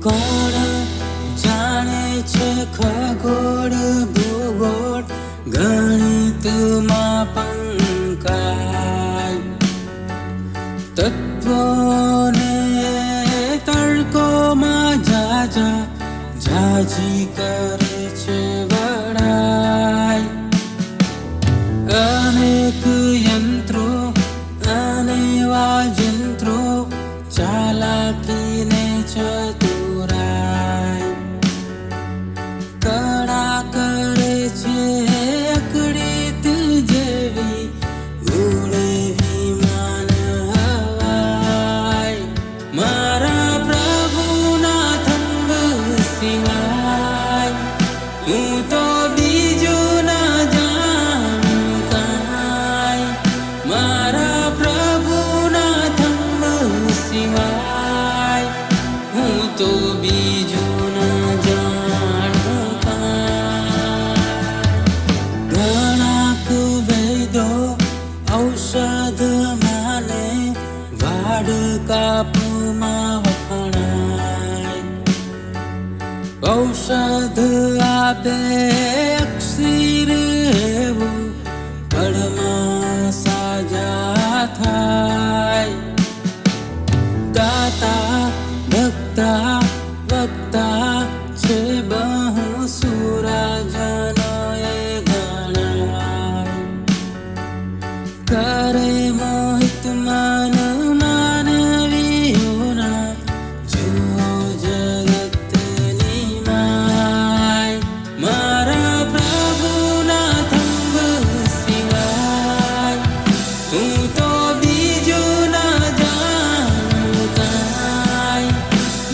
કોણ જાણે છે ખગોળ ભૂગોળ ગણિતમાં પંકાય તત્વોને તડકોમાં જાજી કરે છે વડાય અનેક યંત્રો અને વાજંત્રો ચાલાકીને ચતુરાય કળા કરે છે અકળિત જેવી ઉડે વિમાન હવાય મારા પ્રભુના થંભ સિવાય હું તો બીજું ના જાણું કાંઈ મારા પ્રભુના થંભ સિવાય હું તો બીજું ના જાણું કાંઈ ઘણાક વૈદો ઔષધ માને વાડ કાપમાં વખણાય ઔષધ આપે અક્ષીર એવું કળમાં સાજા થાય દાતા ભક્તા વક્તા છે બહુ સુરાજનોએ ગણાય કરે મોહિત મન માનવીઓના જુઓ જગતની માય મારા પ્રભુના થંભ સિવાય હું તો બીજું ના જાણું કાંઈ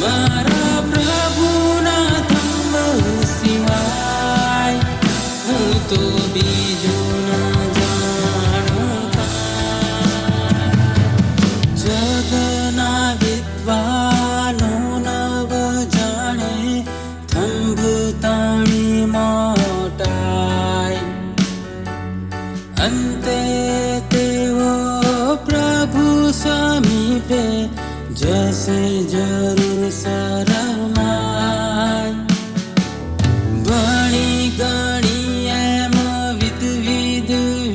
મારા પ્રભુના થંભ સિવાય હું તો બીજું ના જાણું કાંઈ જગના વિદ્વાનો નવ જાણે થંભ તાણી મોટાય અંતે તેઓ પ્રભુ સમીપે જશે જરૂર શરમાય ભણી ગણી એમ વિધ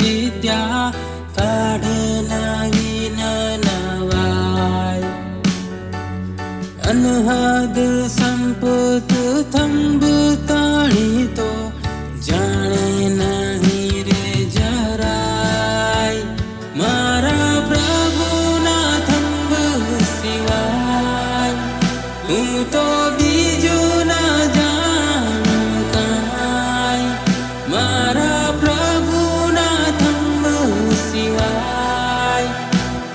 વિદ્યા કાઢે નવીન નવાય અનહદ સંપત થંભ તાણી તો જાણે નહીં રે જરાય મારા પ્રભુના થંભ સિવાય હું તો બીજું ના જાણું કાંઈ મારા પ્રભુના થંભ સિવાય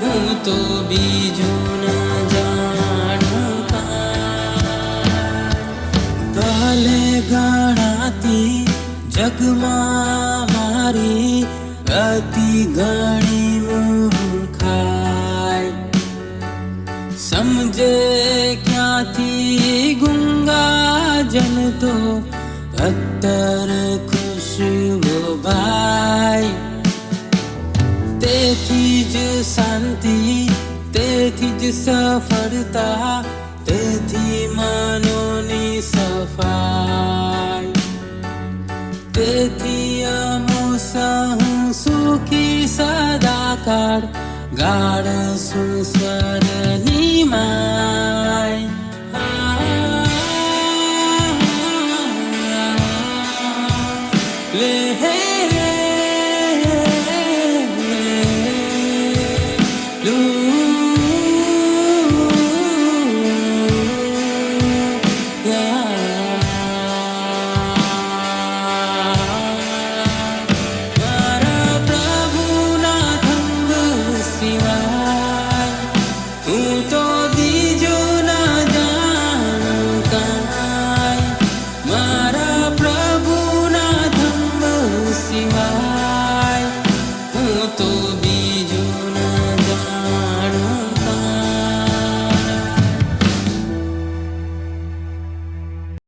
હું તો બીજું ના જાણું કાંઈ ભલે ગણાતી જગમાં મારી અતિ ઘણી મૂર્ખાય સમજે ક્યાંથી ગુંગા જન તો અત્તર ખુશબો ભાઈ તેથી જ શાંતિ તેથી જ સફળતા તેથી મનોની સફાઈ તેથી અમો સહુ સુખી સદાકાળ ગાઢ સુસ્વર